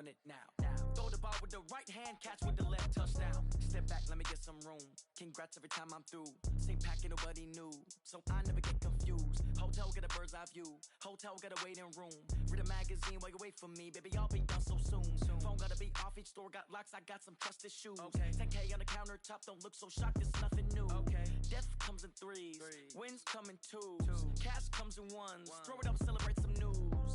want it now. Throw the ball with the right hand, catch with the left, touchdown. Step back, let me get some room. Congrats every time I'm through. Same packet, nobody knew, so I never get confused. Hotel get a bird's eye view. Hotel get a waiting room. Read a magazine while you wait for me, baby. I'll be done so soon. Phone gotta be off, each store got locks. I got some trusted shoes. 10K on the countertop, don't look so shocked. It's nothing new. Death comes in threes, wins come in twos, cash comes in ones. Throw it up, celebrate some news.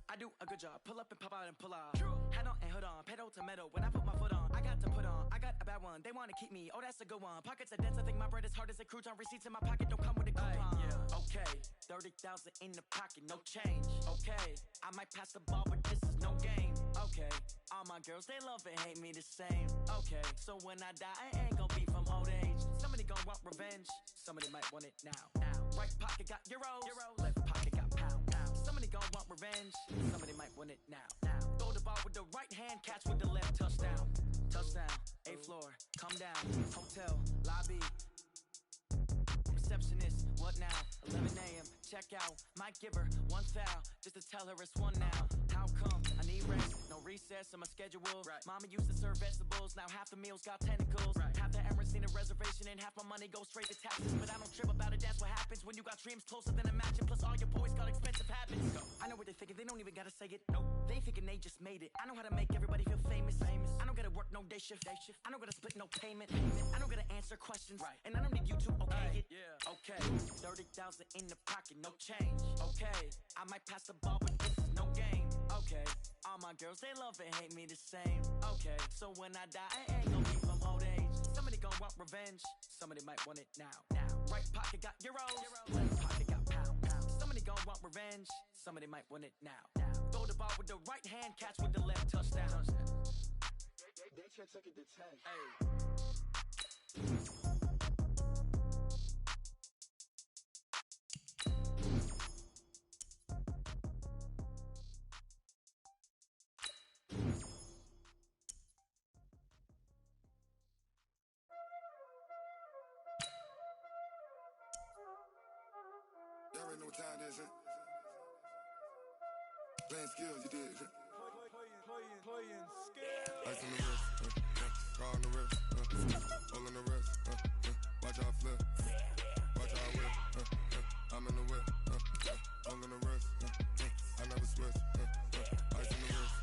I do a good job, pull up and pop out and pull off. Hat on and hood on, pedal to metal. When I put my foot on, I got to put on. I got a bad one, they wanna keep me, oh that's a good one. Pockets are dense, I think my bread is hard as a crouton. Receipts in my pocket don't come with a coupon. Okay, 30,000 in the pocket, no change. Okay, I might pass the ball, but this is no game. Okay, all my girls, they love and hate me the same. Okay, so when I die, I ain't gon' be from old age. Somebody gon' want revenge, somebody might want it now. Right pocket got euros, left pocket got pound. Somebody gon' want revenge, somebody might want it now. Throw the ball with the right hand, catch with the left, touchdown. Touchdown, 8th floor, come down. Hotel, lobby. Receptionist, what now? 11 a.m., check out. Might give her one foul, just to tell her it's one now. How come? I need rest, no recess in my schedule. Mama used to serve vegetables, now half the meals got tentacles. Half the Emirates need a reservation and half my money goes straight to taxes. But I don't trip about it, that's what happens when you got dreams closer than a mansion. Plus all your boys got expensive habits. I know what they're thinking, they don't even gotta say it. Nope, they thinking they just made it. I know how to make everybody feel famous. I don't gotta work no day shift. I don't gotta split no payment. I don't gotta answer questions, and I don't need you to okay it. Okay, 30,000 in the pocket, no change. Okay, I might pass the ball, but this is no game. Okay, all my girls, they love and hate me the same. Okay, so when I die, I ain't gon' be from old age. Somebody gon' want revenge, somebody might want it now. Right pocket got euros, left pocket got pound. Somebody gon' want revenge, somebody might want it now. Throw the ball with the right hand, catch with the left, touchdown. They took it to 10. Y'all already know what time it is, huh? Playing skills, you did, huh? Playing skills. Ice on the wrist, car on the wrist, all on the wrist, watch how I flip, watch how I whip, I'm in the whip, all on the wrist, I never switch, ice on the wrist,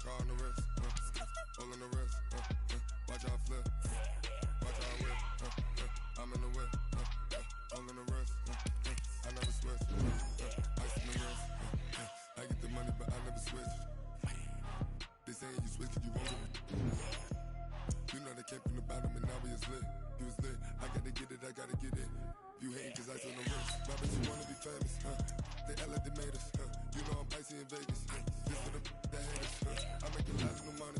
car on the wrist, all on the wrist, watch how I flip, watch how I whip, I'm in the whip, all on the wrist, I never switch, ice on the wrist, I get the money but I never switch. They saying you switch it, you won't get it. You know they came from the bottom and now we is lit. You was lit, I gotta get it, I gotta get it. You hating cause ice on the wrist. My bitch, you wanna be famous, They act like they made us, You know I'm icy in Vegas, This for the that hate us, I make a lot of new money,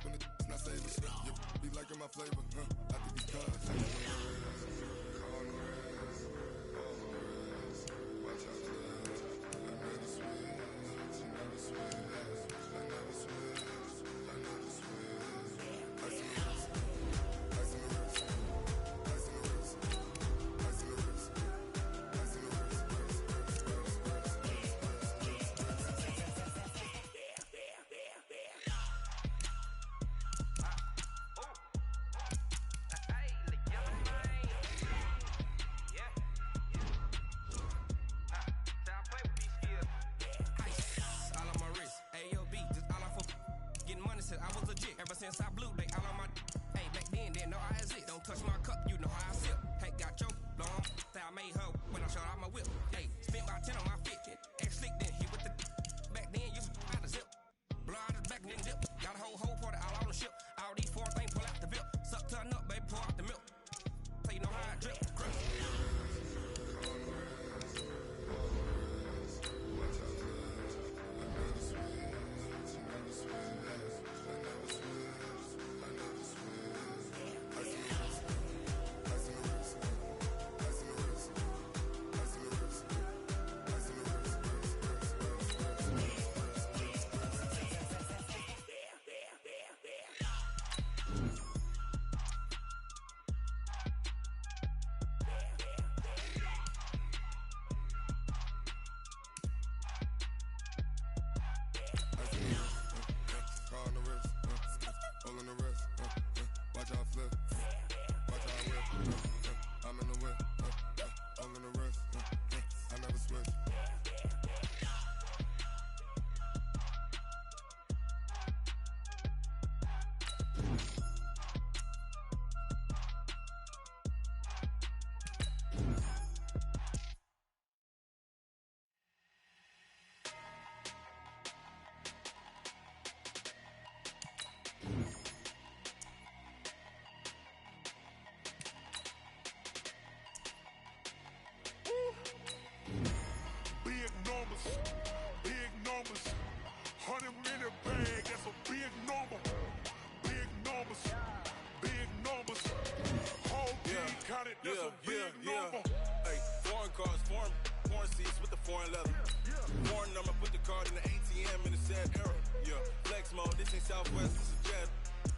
When the not savers, You be liking my flavor, I think it's cause ice on the wrist, on the wrist, on the wrist. Watch out, I never switch, I never switch. I never switch, I never switch. Ice on the wrist, ice on the wrist, ice on the wrist, ice on the wrist, ice on the wrist, I was legit. Ever since I blew, they all on my hey, back then, didn't know I exist. Don't touch my cup, you know how I sip. Hey, got your long, say I made her when I showed out my whip. Hey, spent about 10 on my fit. Ex slick, then hit with the back then, you out of zip. Blow out his back and then dip. Got a whole party all on the ship. All these four things pull out the VIP. Suck turn up, baby, pour out the milk. So you know how I drip. the bag, that's a big number. Big numbers, big numbers. Whole team counted, that's a big number. Hey, foreign cars, foreign seats with the foreign leather. Foreign number, put the card in the ATM in the sad era. Yeah, flex mode, this ain't Southwest, this is jet.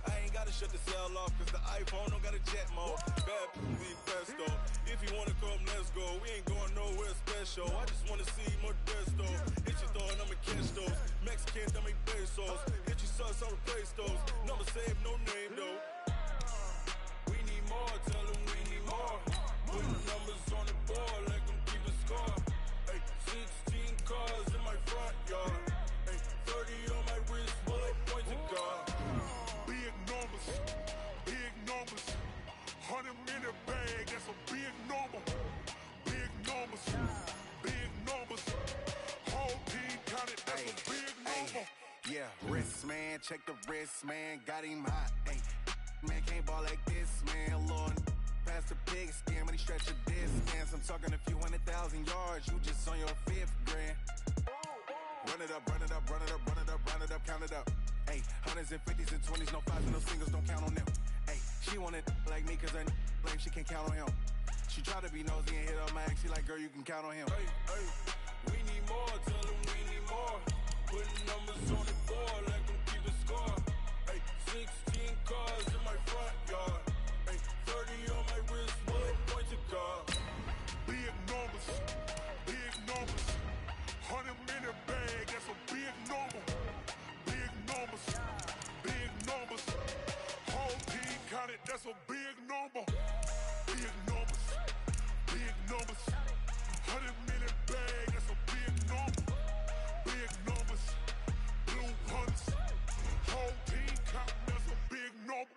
I ain't gotta shut the cell off, cause the iPhone don't got a jet mode. Bad people need pesto. If you wanna come, let's go. We ain't going nowhere special. I just wanna see more desto. Hit your thought, I'ma catch those. Mexican, I make pesos. Hit your sus, I'll replace those. Number save, no name though. We need more, tell them we need more. Put numbers on the board, like them keep a score. Hey, 16 cars in my front yard. Hey, 30 on my wrist, bullet point to God. Big numbers, big numbers. 100 in the bag, that's a big number. Big numbers, big numbers. Whole team counted, that's a big number. Yeah, wrist man, check the wrist man, got him hot. Ay, man can't ball like this, man. Lord, past the pig skin when he stretch a distance. I'm talking a few 100,000 yards, you just on your 5th grand. Run it up, run it up, run it up, run it up, run it up, count it up. Ay, 100s and 50s and 20s, no 5s and no singles, don't count on them. Ay, she wanted like me cause her like she can't count on him. She tried to be nosy and hit up my ex, she like, girl, you can count on him. Hey, hey, we need more, tell them we need more. Putting numbers on the board, like them keep a score. Hey, 16 cars in my front yard. Hey, 30 on my wrist, bullet point to God. Big numbers, big numbers. 100 in the bag, that's a big number. Big numbers, big numbers. Whole team counted, that's a big number. Big numbers, big numbers. 100 in the bag, that's a big number. Big numbers, blue hunts. Whole team counting, that's a big number.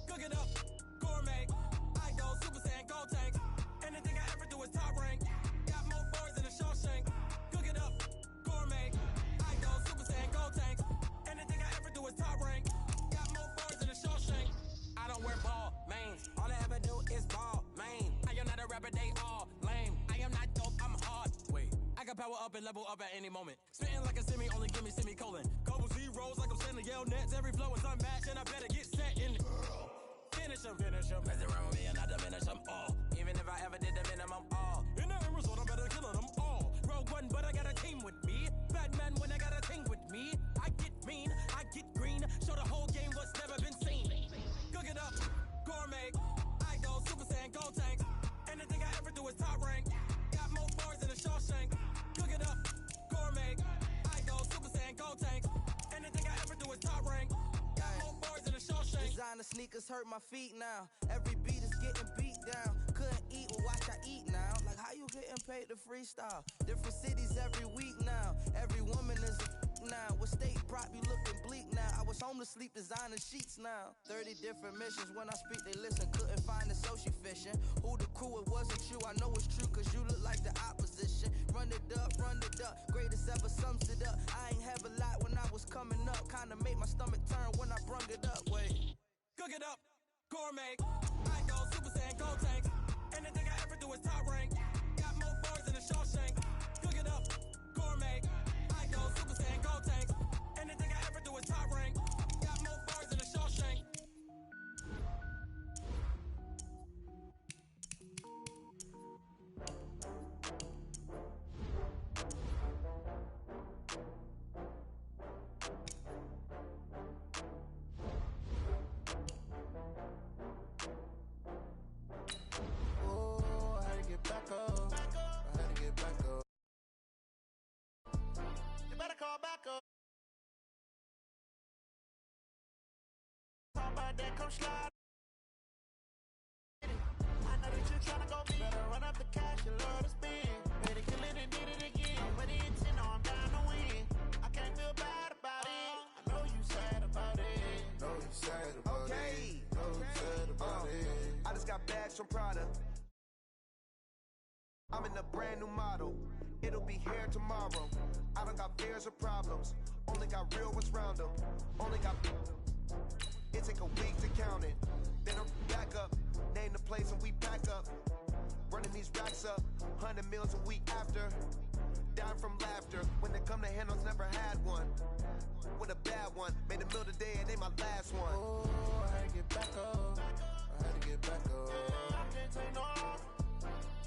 Cook it up, gourmet. I go Super Saiyan, gold tank. Anything I ever do is top rank. Got more boys than a Shawshank. Cook it up, gourmet. I go Super Saiyan, gold tank. Anything I ever do is top rank. Got more boys than a Shawshank. I don't wear ball, mains. All I ever do is ball, main. I am not a rapper, they all lame. I am not dope, I'm hard. Wait, I can power up and level up at any moment. Spitting like a semi, only give me semicolon. Couple zeros like I'm sending yell nets. Every flow is unmatched, and I better get set in. Finish them. Mess around with me and I diminish them all. Even if I ever did the minimum all. In the end result, I'm better killing them all. Rogue one, but I got a team with me. Batman when I got a team with me. I get mean, I get green. Show the whole game what's never been seen. Cook it up, gourmet. I go Super Saiyan, gold tank. Anything I ever do is top rank. Got more bars than a Shawshank. Cook it up, gourmet. I go Super Saiyan, gold tank. Anything I ever do is top rank. Got more bars than a Shawshank. Designer sneakers hurt my feet now. Every beat is getting beat down. Couldn't eat, well watch I eat now. Like how you getting paid to freestyle? Different cities every week now. Every woman is a now. What state prop you looking bleak now? I was home to sleep designer sheets now. 30 different missions. When I speak they listen. Couldn't find it so she fishing. Who the crew, it wasn't you. I know it's true cause you look like the opposition. Run it up, greatest ever sums it up. I ain't have a lot when I was coming up. Kinda made my stomach turn when I brung it up. Wait. Cook it up, gourmet. I go Super Saiyan, gold tank. Anything I ever do is top rank. Got more boys than a Shawshank. Cook it up, gourmet. I go Super Saiyan, gold tank. Anything I ever do is top rank. Got more boys than a Shawshank. That come slide. I know that you tryna go be. Better run up the cash, you love to spend. Better kill it and did it again. But it's in, know I'm down to win. I can't feel bad about it. I know you sad about it. Know you sad about it. Know you sad about it. I just got bags from Prada. I'm in a brand new model. It'll be here tomorrow. I done got cares or problems. Only got real ones round them. Only got. It take a week to count it. Then I'm back up. Name the place and we pack up. Running these racks up. 100 meals a week after. Dying from laughter. When they come to handles, never had one. With a bad one. Made a meal today and they my last one. Oh, I had to get back up. I had to get back up. I can't take no.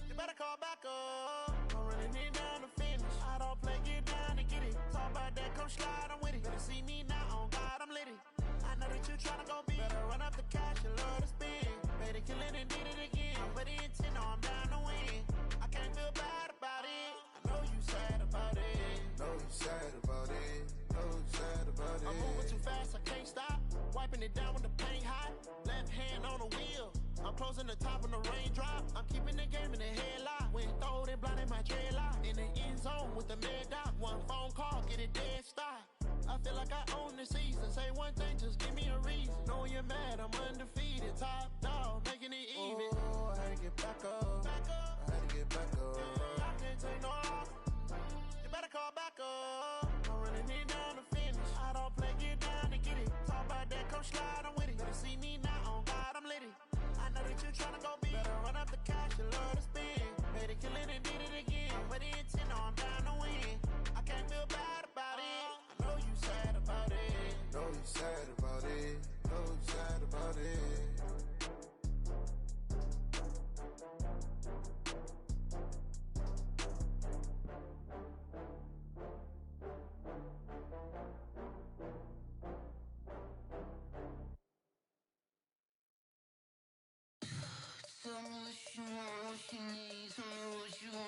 You better call back up. I'm running it down to finish. I don't play, get down to get it. Talk about that, come slide, I'm with it. Better see me now, on God, I'm lit it. I know that you tryna go big. Better run up the cash, you love to spend. Made it, kill it, and did it again. But the intent, no, I'm down to win. I can't feel bad about it. I know you sad about it. Know you sad about it. Know you sad about it. I'm moving too fast, I can't stop. Wiping it down with the paint hot. Left hand on the wheel. I'm closing the top when the raindrop. I'm keeping the game in the headlock. When throwed and blinded my dreadlock. In the end zone with the mad dot. One phone call, get it dead stop. I feel like I own the season. Say one thing, just give me a reason. Knowing you're mad, I'm undefeated. Top dog, making it even. Oh, I had to get back up. I had to get back up. I can't take no off. You better call back up. I'm running it down to finish. I don't play, get down to get it. Talk about that, come slide, I'm with it. Better see me now, on God, I'm lit it. I know that you tryna go big. Better run up the cash, you love to spend. Made it, kill it, and did it again. But the intent, no, I'm down to win. I can't feel bad about it. I know you sad about it. Know you sad about it. Know you sad about it. Tell me what you want, what you need, tell me what you want.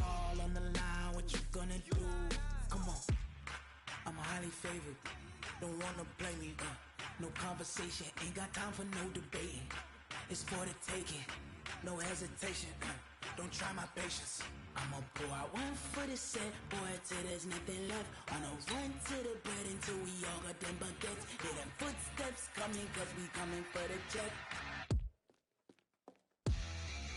all on the line, what you gonna do? Come on, I'm highly favored. Don't wanna play me, no conversation, ain't got time for no debating. It's for the taking, no hesitation, don't try my patience. I'ma pour out one for the set, boy, till there's nothing left. On a run to the bread until we all got them baguettes. Hear them footsteps coming, cause we coming for the check.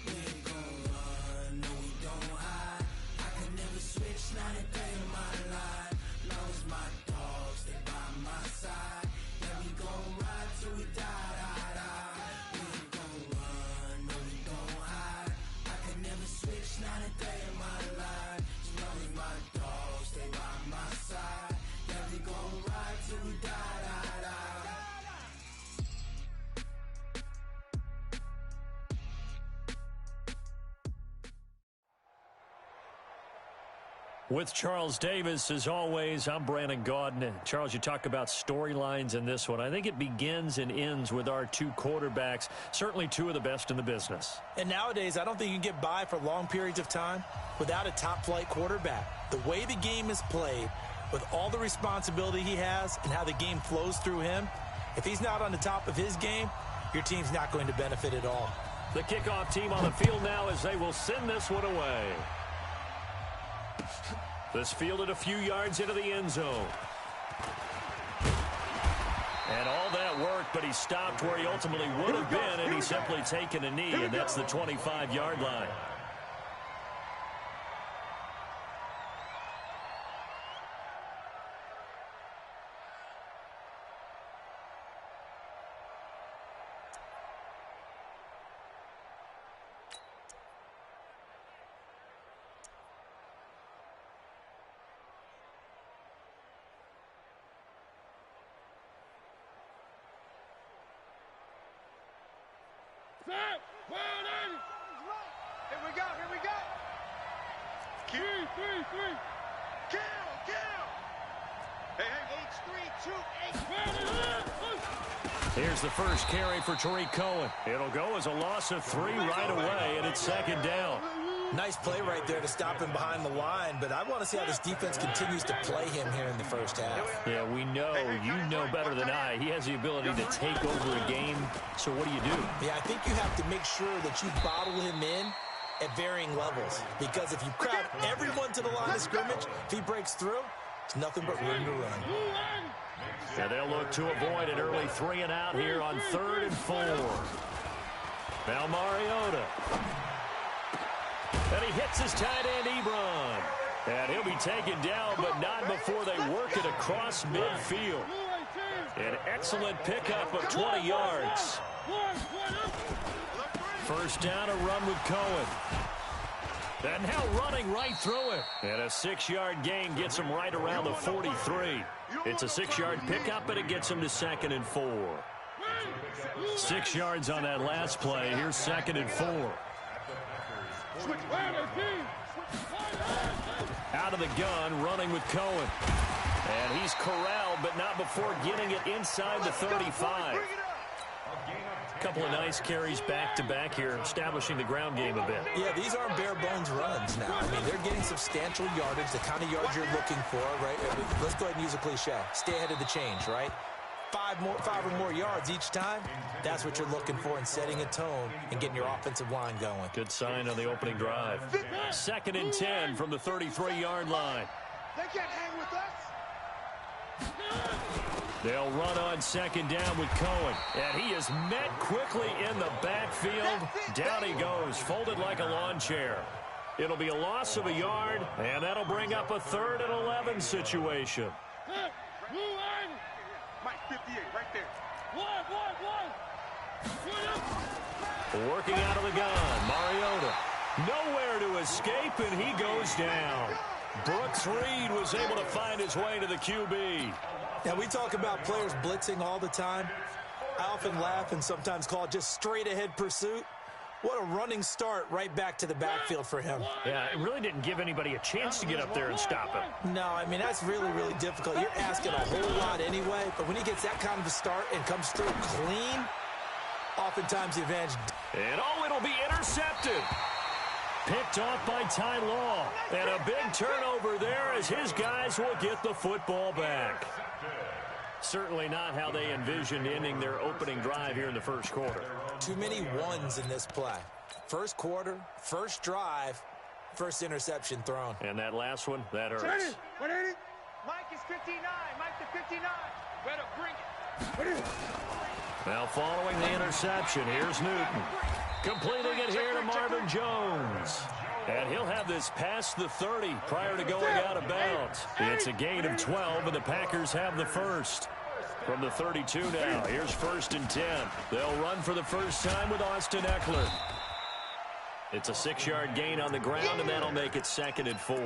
We ain't gon' run, no we don't hide. I could never switch, not a day in my life. Long as my dogs, they by my side. Yeah, we gon' ride till we die, die, die. We ain't gon' run, no we don't hide. I could never switch, not a day in my life. As long as my dogs, they by my side. Yeah, we gon' ride till we die, die, die. With Charles Davis, as always, I'm Brandon Gaudin. Charles, you talk about storylines in this one. I think it begins and ends with our two quarterbacks, certainly two of the best in the business. And nowadays, I don't think you can get by for long periods of time without a top-flight quarterback. The way the game is played, with all the responsibility he has and how the game flows through him, if he's not on the top of his game, your team's not going to benefit at all. The kickoff team on the field now as they will send this one away. This fielded a few yards into the end zone. And all that work, but he stopped where he ultimately would have been, and he's simply taken a knee, and that's the 25-yard line. Here we go, here we go. Three. Kill. Hey. Here's the first carry for Tariq Cohen. It'll go as a loss of 3 right away, and it's second down. Nice play right there to stop him behind the line, but I want to see how this defense continues to play him here in the first half. Yeah, we know, you know better than I. He has the ability to take over a game, so what do you do? Yeah, I think you have to make sure that you bottle him in at varying levels, because if you crowd everyone to the line of scrimmage, if he breaks through, it's nothing but room to run. And they'll look to avoid an early 3 and out here on 3rd and 4. Now Mariota. And he hits his tight end, Ebron. And he'll be taken down, but not before they work it across midfield. An excellent pickup of 20 yards. First down, a run with Cohen. And now running right through it. And a 6-yard gain gets him right around the 43. It's a 6-yard pickup, but it gets him to 2nd and 4. 6 yards on that last play. Here's 2nd and 4. Out of the gun, running with Cohen. And he's corralled, but not before getting it inside the 35. A couple of nice carries back-to-back here, establishing the ground game a bit. Yeah, these aren't bare-bones runs now. I mean, they're getting substantial yardage, the kind of yards you're looking for, right? Let's go ahead and use a cliche. Stay ahead of the change, right? 5 or more yards each time, that's what you're looking for in setting a tone and getting your offensive line going. Good sign on the opening drive. 2nd and 10 from the 33-yard line. They can't hang with us. They'll run on 2nd down with Cohen. And he is met quickly in the backfield. Down he goes, folded like a lawn chair. It'll be a loss of a yard, and that'll bring up a 3rd and 11 situation. Mike 58 right there. Working out of the gun, Mariota. Nowhere to escape, and he goes down. Brooks Reed was able to find his way to the QB. Now, we talk about players blitzing all the time. I often laugh and sometimes call it just straight-ahead pursuit. What a running start right back to the backfield for him. Yeah, it really didn't give anybody a chance to get up there and stop him. No, I mean, that's really, really difficult. You're asking a whole lot anyway, but when he gets that kind of a start and comes through clean, oftentimes the advantage. And it'll be intercepted. Picked off by Ty Law. And a big turnover there as his guys will get the football back. Certainly not how they envisioned ending their opening drive here in the first quarter. Too many ones in this play. First quarter, first drive, first interception thrown. And that last one, that hurts. 180. Mike is 59. Mike to 59. Better bring it. Now following the interception, here's Newton. Completing it here to Marvin Jones. And he'll have this past the 30 prior to going out of bounds. It's a gain of 12, and the Packers have the first. From the 32 now, here's 1st and 10. They'll run for the first time with Austin Eckler. It's a 6-yard gain on the ground, and that'll make it 2nd and 4.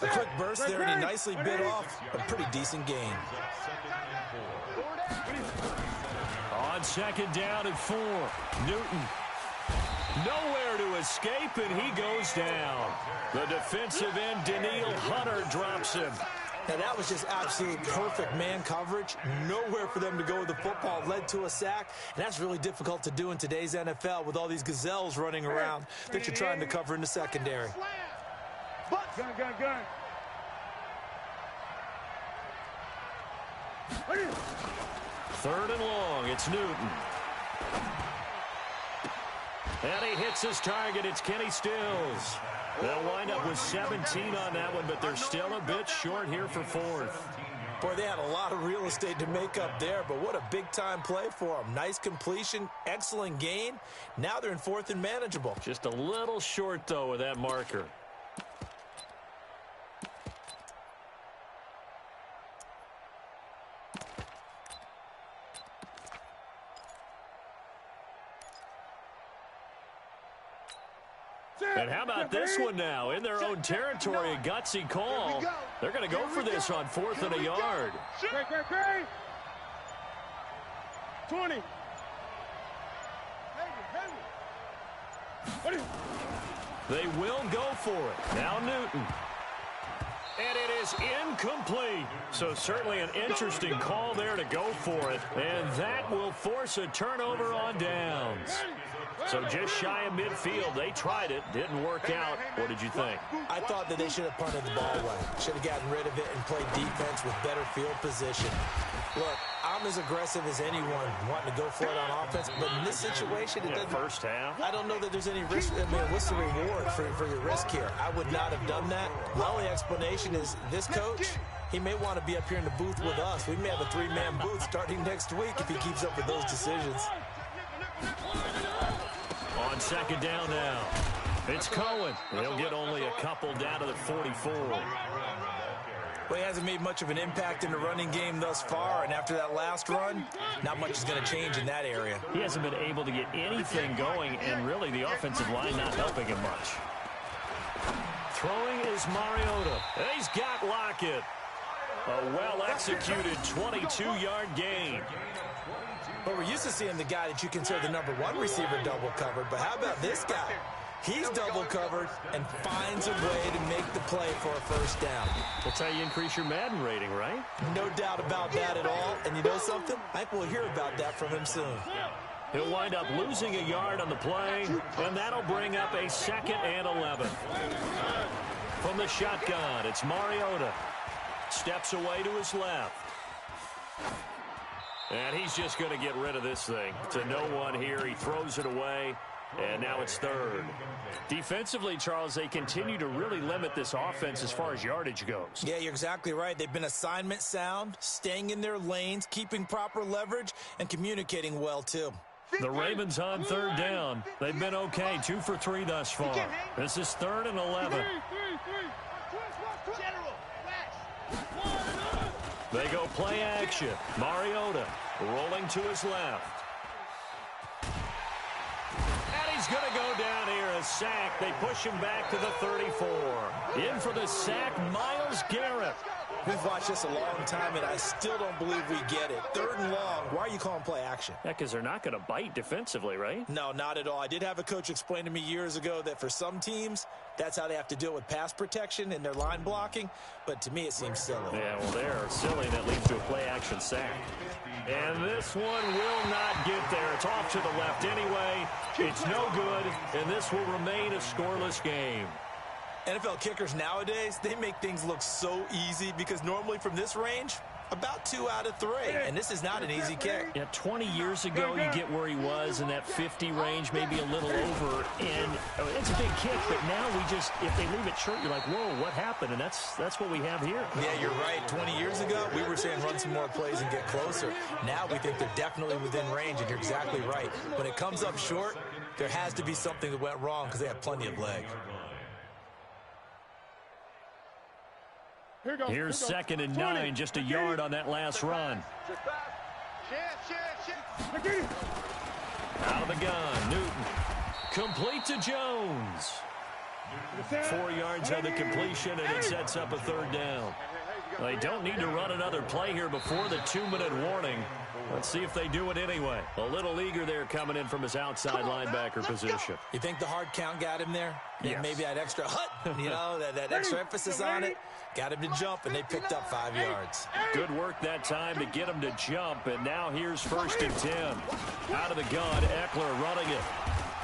A quick burst there, and he nicely bit off a pretty decent gain. On 2nd down and 4, Newton. Nowhere to escape, and he goes down. The defensive end, Daniil Hunter, drops him. Now, that was just absolute perfect man coverage. Nowhere for them to go with the football. Led to a sack, and that's really difficult to do in today's NFL with all these gazelles running around that you're trying to cover in the secondary. Gun. 3rd and long, it's Newton. And he hits his target. It's Kenny Stills. They'll wind up with 17 on that one, but they're still a bit short here for 4th. Boy, they had a lot of real estate to make up there, but what a big-time play for them. Nice completion, excellent gain. Now they're in 4th and manageable. Just a little short, though, with that marker. And how about this one now? In their own territory, a gutsy call. They're going to go for this on 4th and a yard. Great. 20. They will go for it. Now Newton. And it is incomplete. So certainly an interesting call there to go for it. And that will force a turnover on downs. So just shy of midfield. They tried it. Didn't work out. What did you think? I thought that they should have punted the ball away. Should have gotten rid of it and played defense with better field position. Look, I'm as aggressive as anyone wanting to go for it on offense, but in this situation, it doesn't. First half. I don't know that there's any risk. I mean, what's the reward for your risk here? I would not have done that. My only explanation is this coach, he may want to be up here in the booth with us. We may have a 3-man booth starting next week if he keeps up with those decisions. On 2nd down now, it's Cohen. He'll get only a couple down to the 44. Well, he hasn't made much of an impact in the running game thus far, and after that last run, not much is going to change in that area. He hasn't been able to get anything going, and really the offensive line not helping him much. Throwing is Mariota. And he's got Lockett. A well-executed 22-yard gain. But we're used to seeing the guy that you consider the #1 receiver double covered, but how about this guy? He's double covered and finds a way to make the play for a first down. That's how you increase your Madden rating, right? No doubt about that at all. And you know something? I think we'll hear about that from him soon. He'll wind up losing a yard on the play, and that'll bring up a 2nd and 11. From the shotgun, it's Mariota. Steps away to his left. And he's just going to get rid of this thing. To no one here. He throws it away. And now it's 3rd. Defensively, Charles, they continue to really limit this offense as far as yardage goes. Yeah, you're exactly right. They've been assignment sound, staying in their lanes, keeping proper leverage, and communicating well, too. The Ravens on 3rd down. They've been okay, 2 for 3 thus far. This is 3rd and 11. They go play action. Mariota rolling to his left. He's going to go down here, a sack. They push him back to the 34. In for the sack, Myles Garrett. We've watched this a long time, and I still don't believe we get it. 3rd and long. Why are you calling play action? Yeah, because they're not going to bite defensively, right? No, not at all. I did have a coach explain to me years ago that for some teams, that's how they have to deal with pass protection and their line blocking. But to me, it seems silly. Yeah, well, they're silly, and that leads to a play action sack. And this one will not get there. It's off to the left anyway. It's no good, and this will remain a scoreless game. NFL kickers nowadays, they make things look so easy because normally from this range, about 2 out of 3, and this is not an easy kick. Yeah, 20 years ago, you get where he was in that 50 range, maybe a little over, and it's a big kick, but now if they leave it short, you're like, whoa, what happened? And that's what we have here. Yeah, you're right. 20 years ago, we were saying run some more plays and get closer. Now we think they're definitely within range, and you're exactly right. When it comes up short, there has to be something that went wrong because they have plenty of leg. Here's 2nd and 9, just a yard on that last run. Out of the gun, Newton. Complete to Jones. 4 yards on the completion, and it sets up a 3rd down. They don't need to run another play here before the 2-minute warning. Let's see if they do it anyway. A little eager there coming in from his outside linebacker position. You think the hard count got him there? Yes. Maybe that extra that extra emphasis on it. Got him to jump, and they picked up 5 yards. Good work that time to get him to jump, and now here's 1st and 10. Out of the gun, Eckler running it.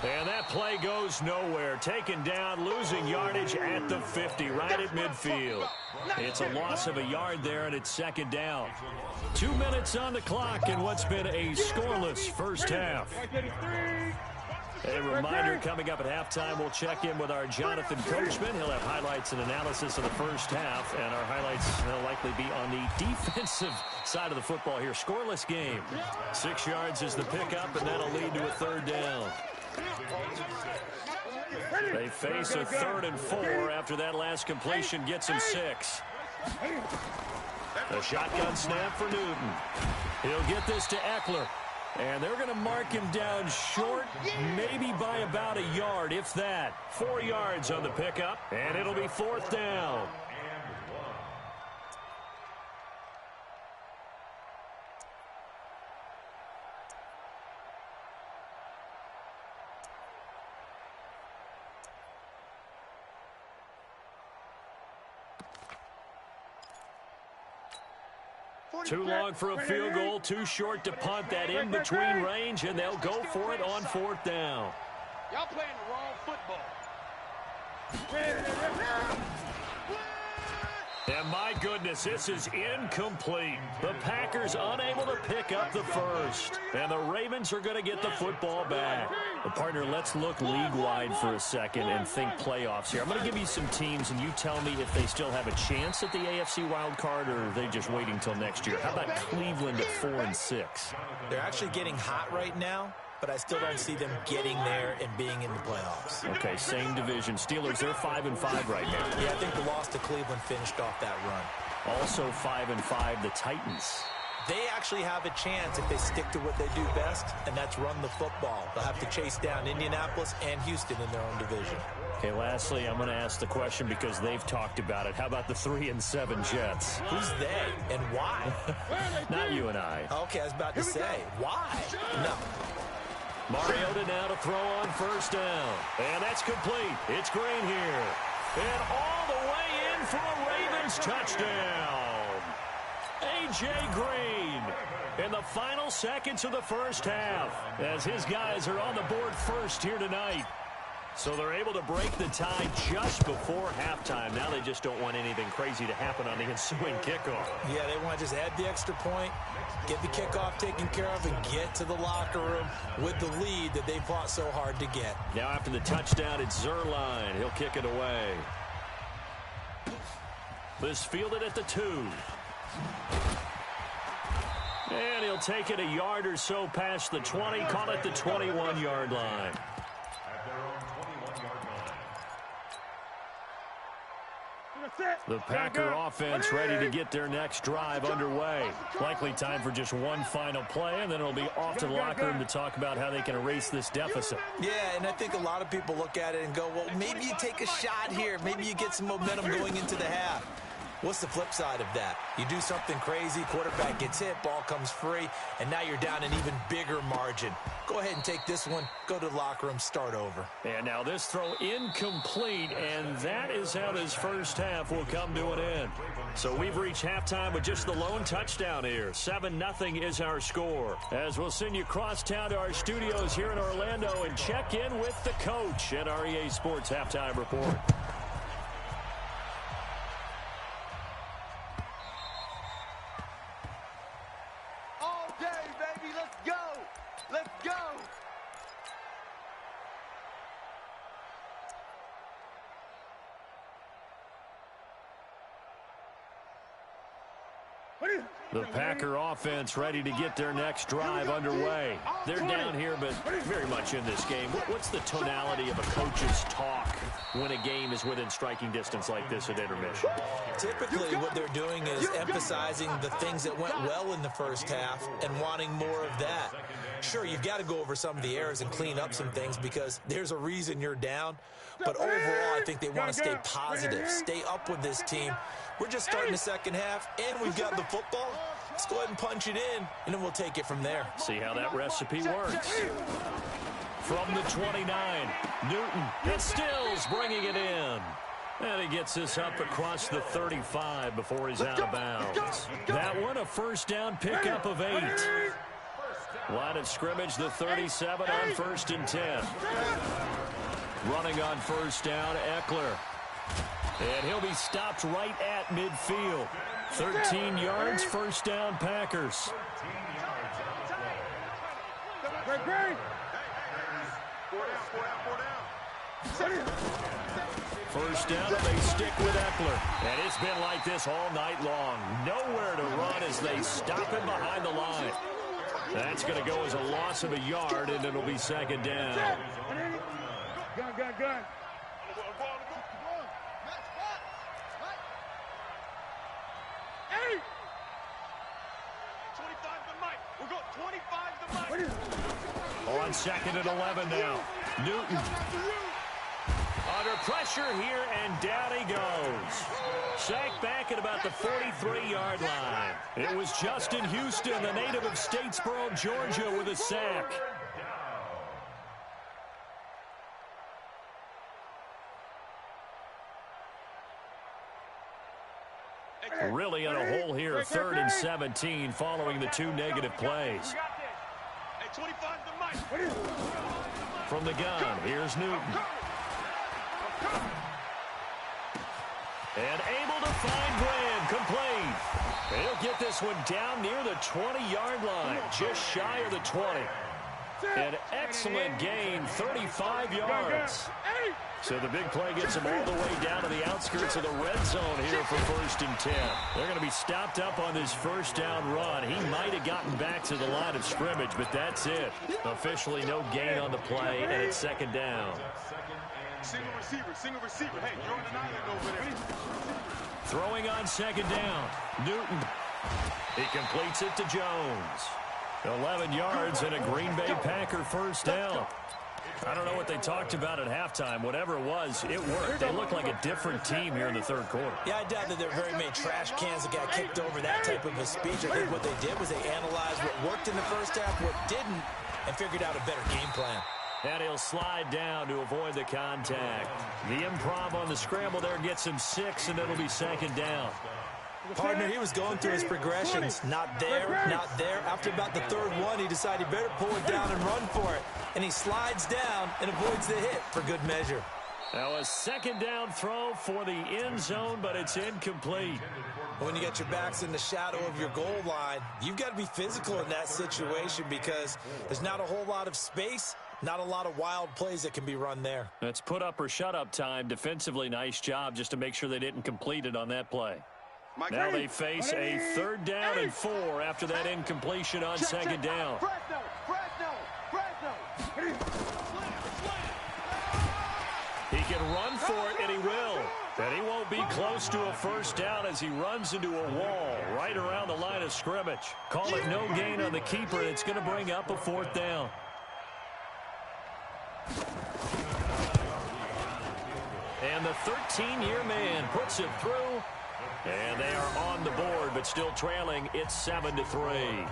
And that play goes nowhere. Taken down, losing yardage at the 50, right at midfield. It's a loss of a yard there, and it's 2nd down. 2 minutes on the clock in what's been a scoreless first half. A reminder, coming up at halftime, we'll check in with our Jonathan Coachman. He'll have highlights and analysis of the first half, and our highlights will likely be on the defensive side of the football here. Scoreless game. 6 yards is the pickup, and that'll lead to a 3rd down. They face a 3rd and 4 after that last completion gets him 6. A shotgun snap for Newton. He'll get this to Eckler. And they're going to mark him down short, maybe by about a yard, if that. 4 yards on the pickup, and it'll be 4th down. Too long for a field goal, too short to punt. That in-between range, and they'll go for it on 4th down. Y'all playing the wrong football. And my goodness, this is incomplete. The Packers unable to pick up the first. And the Ravens are going to get the football back. Well, partner, let's look league-wide for a second and think playoffs here. I'm going to give you some teams, and you tell me if they still have a chance at the AFC wild card, or are they just waiting until next year? How about Cleveland at 4-6? They're actually getting hot right now, but I still don't see them getting there and being in the playoffs. Okay, same division. Steelers, they're 5-5 right now. Yeah, I think the loss to Cleveland finished off that run. Also 5-5, the Titans. They actually have a chance if they stick to what they do best, and that's run the football. They'll have to chase down Indianapolis and Houston in their own division. Okay, lastly, I'm going to ask the question because they've talked about it. How about the 3-7 Jets? Who's they and why? Not you and I. Okay, I was about to say, why? No. Mariota now to throw on 1st down. And that's complete. It's Green here. And all the way in for a Ravens touchdown. A.J. Green in the final seconds of the first half as his guys are on the board first here tonight. So they're able to break the tie just before halftime. Now they just don't want anything crazy to happen on the ensuing kickoff. Yeah, they want to just add the extra point, get the kickoff taken care of, and get to the locker room with the lead that they fought so hard to get. Now after the touchdown, it's Zerline. He'll kick it away. This fielded at the 2. And he'll take it a yard or so past the 20, call it the 21-yard line. The Packer offense ready to get their next drive underway. Likely time for just one final play, and then it'll be off to the locker room to talk about how they can erase this deficit. Yeah, and I think a lot of people look at it and go, well, maybe you take a shot here. Maybe you get some momentum going into the half. What's the flip side of that? You do something crazy, quarterback gets hit, ball comes free, and now you're down an even bigger margin. Go ahead and take this one, go to the locker room, start over. And now this throw incomplete, and that is how this first half will come to an end. So we've reached halftime with just the lone touchdown here. 7-0 is our score. As we'll send you cross town to our studios here in Orlando and check in with the coach at our EA Sports Halftime Report. The Packer offense ready to get their next drive underway. They're down here, but very much in this game. What's the tonality of a coach's talk when a game is within striking distance like this at intermission? Typically, what they're doing is emphasizing the things that went well in the first half and wanting more of that. Sure, you've got to go over some of the errors and clean up some things because there's a reason you're down. But overall, I think they want to stay positive, stay up with this team. We're just starting the second half, and we've got the football. Let's go ahead and punch it in, and then we'll take it from there. See how that recipe works. From the 29, Newton and Stills bringing it in. And he gets this up across the 35 before he's out of bounds. That one, a first down pickup of 8. Line of scrimmage, the 37 on 1st and 10. Running on first down, Eckler. And he'll be stopped right at midfield. 13 yards, first down, Packers. First down, and they stick with Eckler. And it's been like this all night long. Nowhere to run as they stop him behind the line. That's going to go as a loss of a yard, and it'll be second down. Gun. Hey! 25 to Mike. We're going 25 to Mike. On second and 11 now. Newton. Under pressure here, and down he goes. Sacked back at about the 43-yard line. It was Justin Houston, the native of Statesboro, Georgia, with a sack. Really in a hole here, 3rd and 17, following the 2 negative plays. From the gun, here's Newton. And able to find Glenn, complete. He'll get this one down near the 20-yard line, just shy of the 20. An excellent gain, 35 yards. So the big play gets him all the way down to the outskirts of the red zone here for 1st and 10. They're going to be stopped up on this first down run. He might have gotten back to the line of scrimmage, but that's it. Officially no gain on the play, and it's second down. Single receiver. Hey, you're on an island over there. Throwing on second down, Newton. He completes it to Jones. 11 yards and a Green Bay Packer first down. I don't know what they talked about at halftime. Whatever it was, it worked. They look like a different team here in the third quarter. Yeah, I doubt that there are very many trash cans that got kicked over, that type of a speech. I think what they did was they analyzed what worked in the first half, what didn't, and figured out a better game plan. And he'll slide down to avoid the contact. The improv on the scramble there gets him 6, and it'll be second down. Partner, he was going through his progressions. Not there, not there. After about the third one, he decided he better pull it down and run for it. And he slides down and avoids the hit for good measure. Now a second down throw for the end zone, but it's incomplete. When you get your backs in the shadow of your goal line, you've got to be physical in that situation because there's not a whole lot of space, not a lot of wild plays that can be run there. That's put up or shut up time. Defensively, nice job just to make sure they didn't complete it on that play. Now they face a 3rd down and 4 after that incompletion on second down. He can run for it, and he will. And he won't be close to a first down as he runs into a wall right around the line of scrimmage. Call it no gain on the keeper, and it's going to bring up a 4th down. And the 13-year man puts it through And they are on the board, but still trailing. It's 7-3.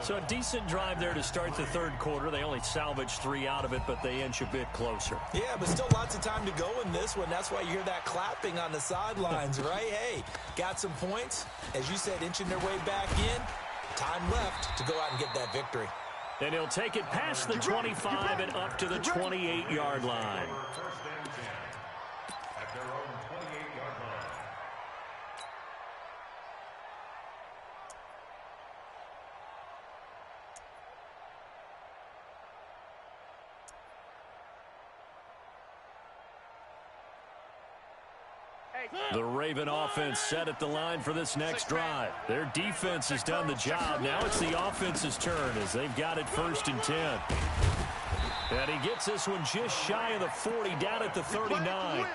So a decent drive there to start the third quarter. They only salvaged 3 out of it, but they inch a bit closer. Yeah, but still lots of time to go in this one. That's why you hear that clapping on the sidelines, right? Hey, got some points. As you said, inching their way back in. Time left to go out and get that victory. And he'll take it past the 25 and up to the 28-yard line. The Raven offense set at the line for this next drive. Their defense has done the job. Now it's the offense's turn as they've got it 1st and 10. And he gets this one just shy of the 40, down at the 39.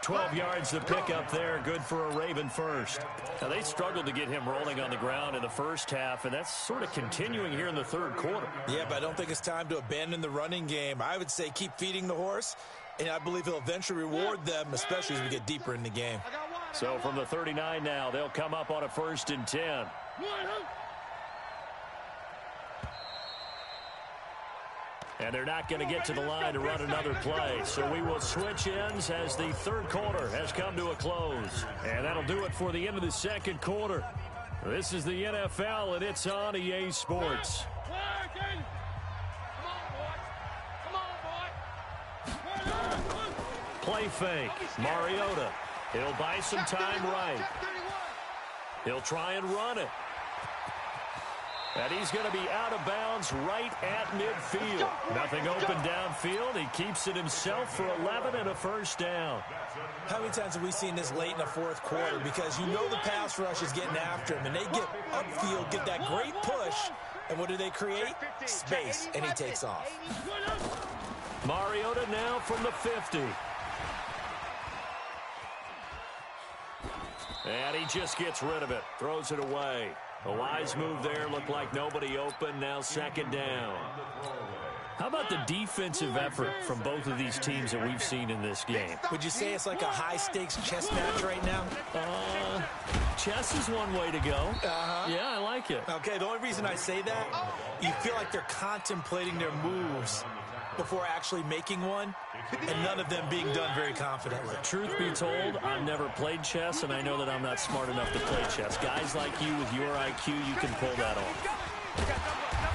12 yards to pick up there. Good for a Raven first. Now, they struggled to get him rolling on the ground in the first half, and that's sort of continuing here in the third quarter. Yeah, but I don't think it's time to abandon the running game. I would say keep feeding the horse, and I believe he'll eventually reward them, especially as we get deeper in the game. So from the 39 now, they'll come up on a 1st and 10. And they're not going to get to the line to run another play. So we will switch ends as the third quarter has come to a close. And that'll do it for the end of the second quarter. This is the NFL, and it's on EA Sports. Play fake. Mariota. He'll buy some time right. He'll try and run it. And he's going to be out of bounds right at midfield. Nothing open downfield. He keeps it himself for 11 and a first down. How many times have we seen this late in the fourth quarter? Because you know the pass rush is getting after him, and they get upfield, get that great push, and what do they create? Space, and he takes off. Mariota now from the 50. And he just gets rid of it, throws it away. A wise move there, looked like nobody open, now 2nd down. How about the defensive effort from both of these teams that we've seen in this game? Would you say it's like a high-stakes chess match right now? Chess is one way to go. Yeah, I like it. Okay, the only reason I say that, you feel like they're contemplating their moves before actually making one, and none of them being done very confidently. Truth be told, I've never played chess, and I know that I'm not smart enough to play chess. Guys like you with your IQ, you can pull that off.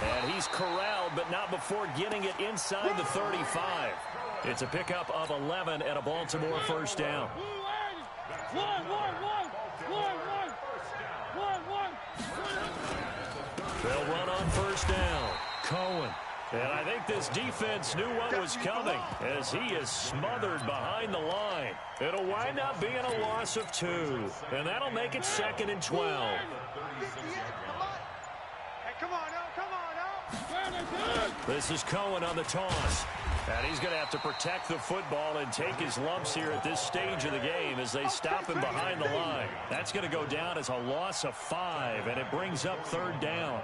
And he's corralled, but not before getting it inside the 35. It's a pickup of 11 and a Baltimore first down. They'll run on first down. Cohen. And I think this defense knew what was coming as he is smothered behind the line. It'll wind up being a loss of 2. And that'll make it 2nd and 12. Hey, come on now. This is Cohen on the toss. And he's going to have to protect the football and take his lumps here at this stage of the game as they stop him behind the line. That's going to go down as a loss of 5, and it brings up 3rd down.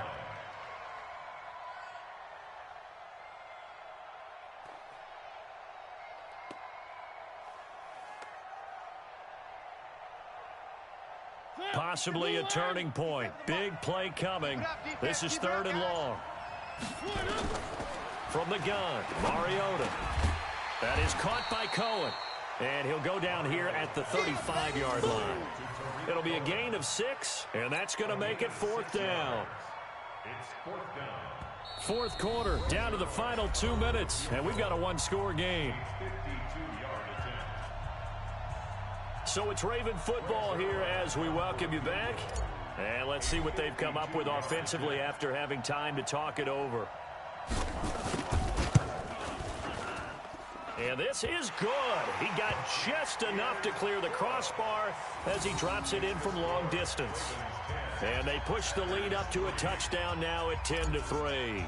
Possibly a turning point. Big play coming. This is 3rd and long. From the gun, Mariota. That is caught by Cohen. And he'll go down here at the 35-yard line. It'll be a gain of 6, and that's going to make it 4th down. Fourth quarter, down to the final 2 minutes, and we've got a one-score game. So it's Raven football here as we welcome you back. And let's see what they've come up with offensively after having time to talk it over. And this is good. He got just enough to clear the crossbar as he drops it in from long distance. And they push the lead up to a touchdown now at 10-3.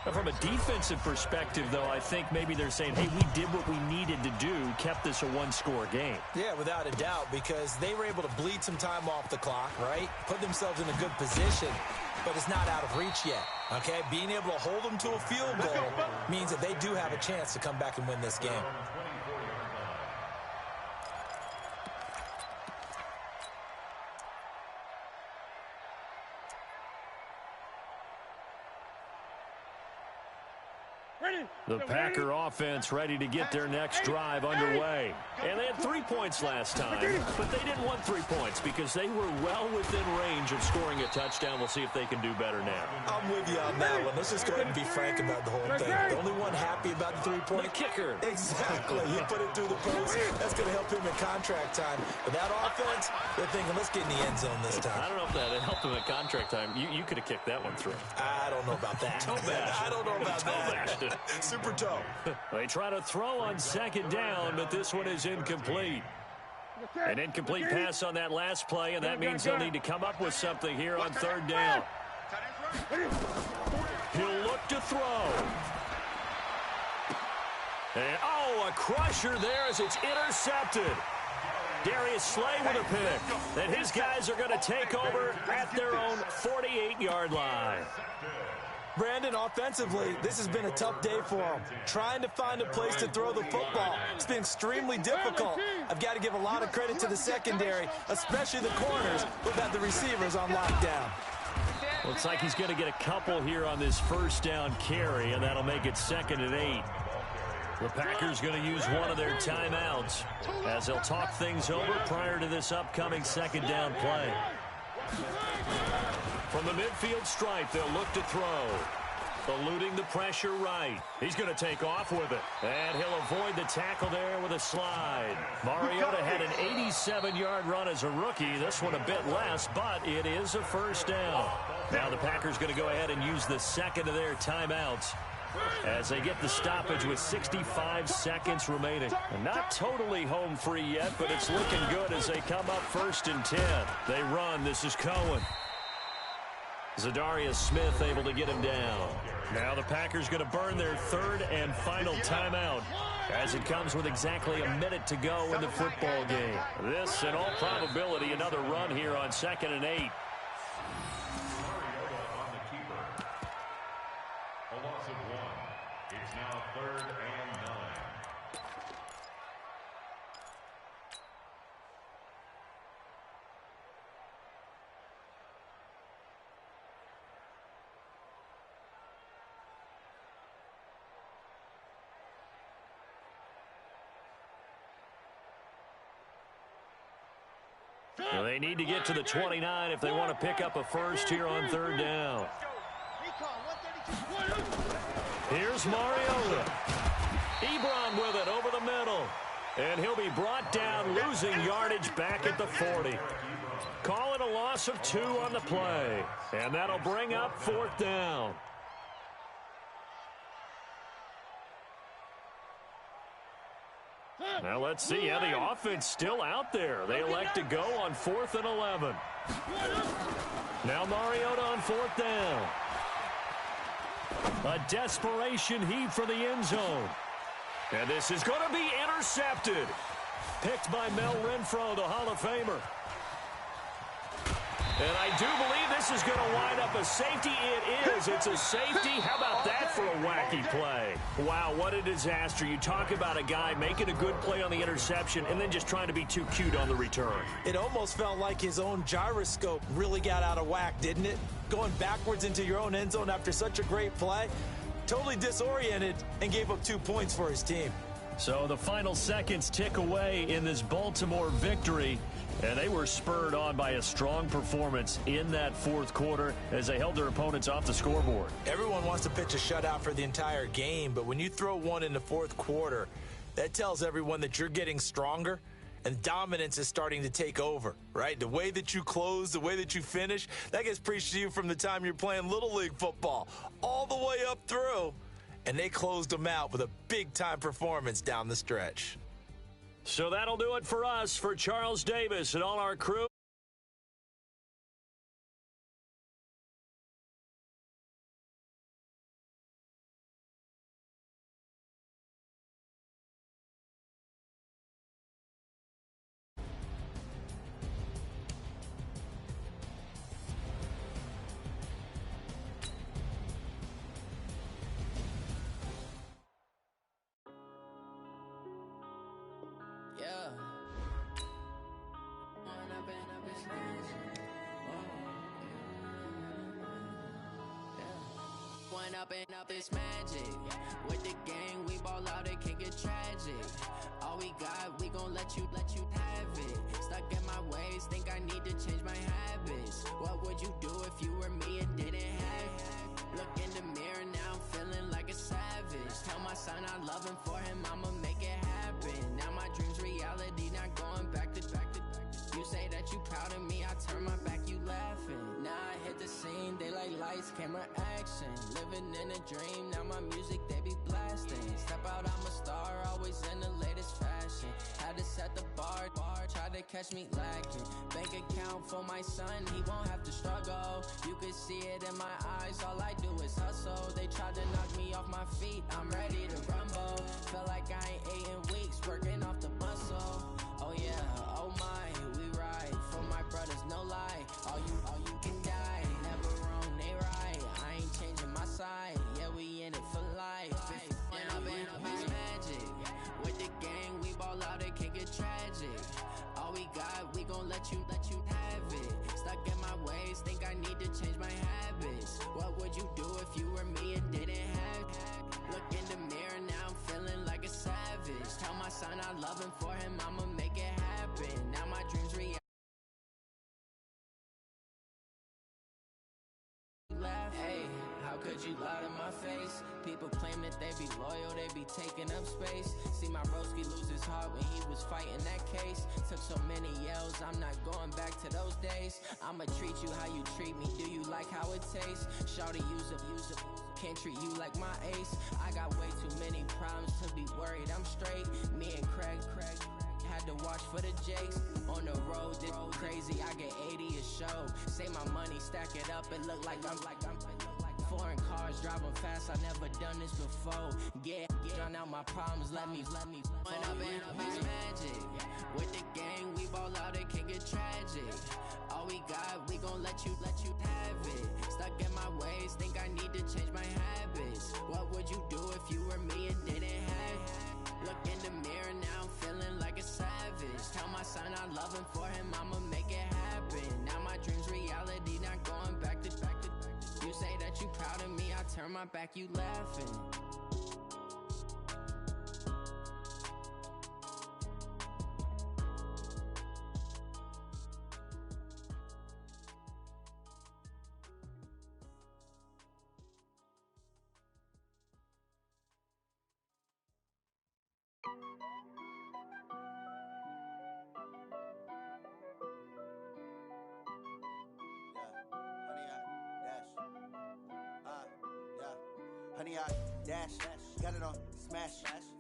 Now, from a defensive perspective, though, I think maybe they're saying, hey, we did what we needed to do, kept this a one-score game. Yeah, without a doubt, because they were able to bleed some time off the clock, right? Put themselves in a good position, but it's not out of reach yet, okay? Being able to hold them to a field goal means that they do have a chance to come back and win this game. The Packer offense ready to get their next drive underway. And they had 3 points last time, but they didn't want 3 points because they were well within range of scoring a touchdown. We'll see if they can do better now. I'm with you on that one. Let's just go ahead and be frank about the whole thing. The only one happy about the 3-point. The kicker. Exactly. He put it through the post. That's going to help him in contract time. But that offense, they're thinking, let's get in the end zone this time. I don't know if that helped him in contract time. You could have kicked that one through. I don't know about that. I don't know about that. Super toe. They try to throw on second down, but this one is incomplete. An incomplete pass on that last play, and that means they'll need to come up with something here on third down. He'll look to throw. And, a crusher there as it's intercepted. Darius Slay with a pick. And his guys are going to take over at their own 48-yard line. Brandon, offensively, this has been a tough day for him. Trying to find a place to throw the football. It's been extremely difficult. I've got to give a lot of credit to the secondary, especially the corners who've had the receivers on lockdown. Looks like he's going to get a couple here on this first down carry, and that'll make it 2nd and 8. The Packers going to use one of their timeouts as they'll talk things over prior to this upcoming second down play. From the midfield stripe, they'll look to throw. Eluding the pressure right. He's going to take off with it. And he'll avoid the tackle there with a slide. Mariota had an 87-yard run as a rookie. This one a bit less, but it is a first down. Now the Packers going to go ahead and use the second of their timeouts as they get the stoppage with 65 seconds remaining. And not totally home free yet, but it's looking good as they come up 1st and 10. They run. This is Cohen. Zadarius Smith able to get him down. Now the Packers going to burn their 3rd and final timeout as it comes with exactly a minute to go in the football game. This, in all probability, another run here on 2nd and 8. A loss of 1. It's now 3rd and 9. Well, they need to get to the 29 if they want to pick up a first here on 3rd down. Here's Mariota. Ebron with it over the middle. And he'll be brought down, losing yardage back at the 40. Call it a loss of 2 on the play. And that'll bring up 4th down. Now let's see how the offense still out there. They elect to go on 4th and 11. Now Mariota on 4th down. A desperation heave for the end zone. And this is going to be intercepted. Picked by Mel Renfro, the Hall of Famer. And I do believe this is going to wind up a safety. It is. It's a safety. How about that for a wacky play? Wow, what a disaster. You talk about a guy making a good play on the interception and then just trying to be too cute on the return. It almost felt like his own gyroscope really got out of whack, didn't it? Going backwards into your own end zone after such a great play. Totally disoriented and gave up 2 points for his team. So the final seconds tick away in this Baltimore victory. And they were spurred on by a strong performance in that 4th quarter as they held their opponents off the scoreboard. Everyone wants to pitch a shutout for the entire game, but when you throw one in the 4th quarter, that tells everyone that you're getting stronger and dominance is starting to take over, right? The way that you close, the way that you finish, that gets preached to you from the time you're playing Little League football all the way up through. And they closed them out with a big-time performance down the stretch. So that'll do it for us, for Charles Davis and all our crew. Yeah. When I've been Run up and up, it's magic. With the gang, we ball out, it can get tragic. All we got, we gon' let you have it. Stuck in my ways, think I need to change my habits. What would you do if you were me and didn't have it? Look in the mirror, now I'm feeling like a savage. Tell my son I love him, for him I'ma make it happen. Now my dream's reality, not going back to. You say that you proud of me, I turn my back, you laughing. Now I hit the scene, they like lights, camera, action. Living in a dream, now my music, they be blasting. Step out, I'm a star, always in the latest fashion. Had to set the bar, tried to catch me lacking. Bank account for my son, he won't have to struggle. You could see it in my eyes, all I do is hustle. They tried to knock me off my feet, I'm ready to rumble. Feel like I ain't ate in weeks, working off the muscle. Oh yeah, oh my, we ride for my brothers, no lie. All you can die, never wrong, they right. I ain't changing my side, yeah, we in it for life. Up, it's magic. With the gang, we ball out, it can get tragic. All we got, we gon' let you have it. Stuck in my ways, think I need to change my habits. What would you do if you were me and didn't have it? Look in the mirror, now I'm feeling like a savage. Tell my son I love him, for him I'ma make it happen. Now my dreams reality. Hey, how could you lie to my face? People claim that they be loyal, they be taking up space. See my broski lose his heart when he was fighting that case. Took so many yells, I'm not going back to those days. I'ma treat you how you treat me, do you like how it tastes? Shawty, use up, can't treat you like my ace. I got way too many problems to be worried, I'm straight. Me and Craig had to watch for the Jakes. On the road, this crazy, I get 80 a show. Say my money, stack it up, it look like I'm foreign cars, driving fast, I never done this before. Get drown out my problems, let me Run up and up, it's magic. With the gang, we ball out, it can get tragic. All we got, we gon' let you have it. Stuck in my ways, think I need to change my habits. What would you do if you were me and didn't have it? Look in the mirror, now I'm feeling like a savage. Tell my son I love him, for him I'ma make it happen. Now my dream's reality, not going back to. You say that you proud of me, I turn my back, you laughing. Honey, I dash, got it on smash,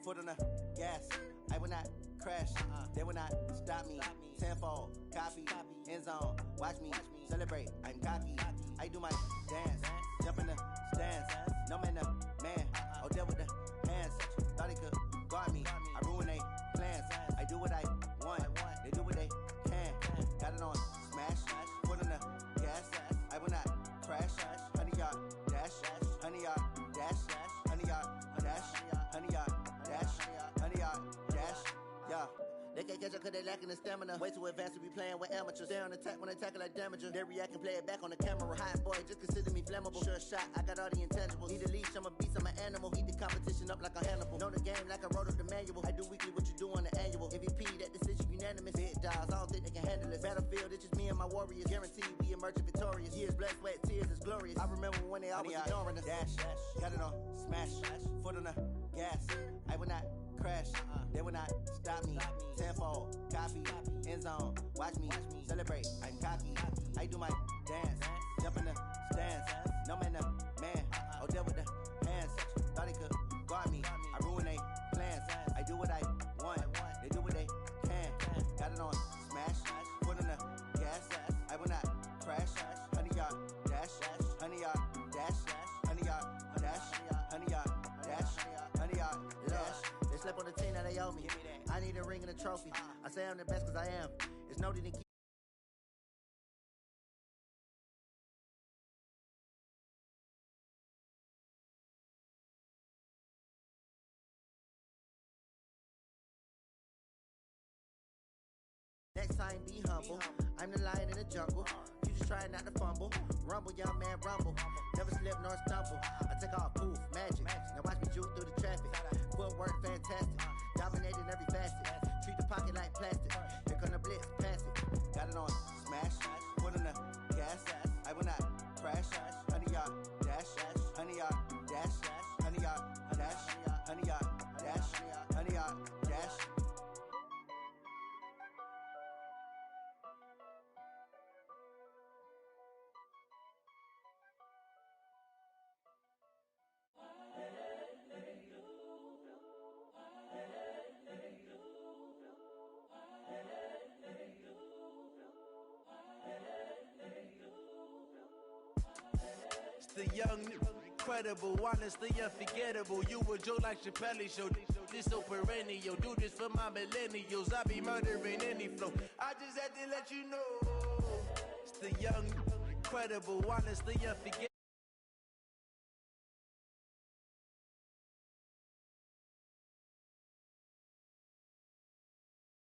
foot on the gas. I will not crash, they will not stop me. Tenfold, copy, end zone, watch me celebrate. I'm cocky, I do my dance, jump in the stands. No man, the man, oh, deal with the hands. Thought he could guard me, I ruin they plans. I do what I want, they do what they can. Got it on smash, foot on the gas. I will not crash, honey, y'all dash, honey, y'all dash, honey, y'all dash, honey, y'all dash, honey, y'all dash, yeah. They can't catch up cause they lacking the stamina. Way too advanced to be playing with amateurs. Stay on attack when they tackle like damager. They react and play it back on the camera. Hot boy, just consider me flammable. Sure shot, I got all the intangibles. Need a leash, I'm a beast, I'm an animal. Heat the competition up like a Hannibal. Know the game like I wrote up the manual. I do weekly what you do on the annual. MVP, that decision unanimous. Big dogs, I don't think they can handle it. Battlefield, it's just me and my warriors. Guaranteed we emerge victorious. Years, blood, sweat, tears, it's glorious. I remember when they always ignoring us. Dash, got it on smash, foot on the gas. I will not crash, they will not stop me. Tenfold, copy, end zone, watch me celebrate. I'm cocky, I do my dance, jump in the stands. No man, the man, oh, deal with the hands. Thought he could guard me, I ruin they plans. I do what I want, they do what they can. Got it on smash, foot on the gas. I will not crash, honey, y'all dash, honey, y'all dash, honey, y'all dash, honey, y'all dash, honey, y'all dash. They slept on the team that they owe me. I need a ring and a trophy. I say I'm the best cause I am. It's no need to keep. Next time be humble. I'm the lion in the jungle. You just trying not to fumble. Rumble, young man, rumble. Never slip nor stumble. I take off, poof, magic. Now watch me juke through the traffic. Footwork fantastic. Dominating every facet. Treat the pocket like plastic. Here come the blitz, pass it. Got it on smash. Foot on the gas. I will not crash. 100 yard dash. 100 yard dash. 100 yard dash. 100 yard dash. 100 yard dash. The young, incredible, honestly unforgettable. You a joke like Chappelle show. This so perennial. Do this for my millennials. I be murdering any flow. I just had to let you know. It's the young, incredible, honestly unforgettable.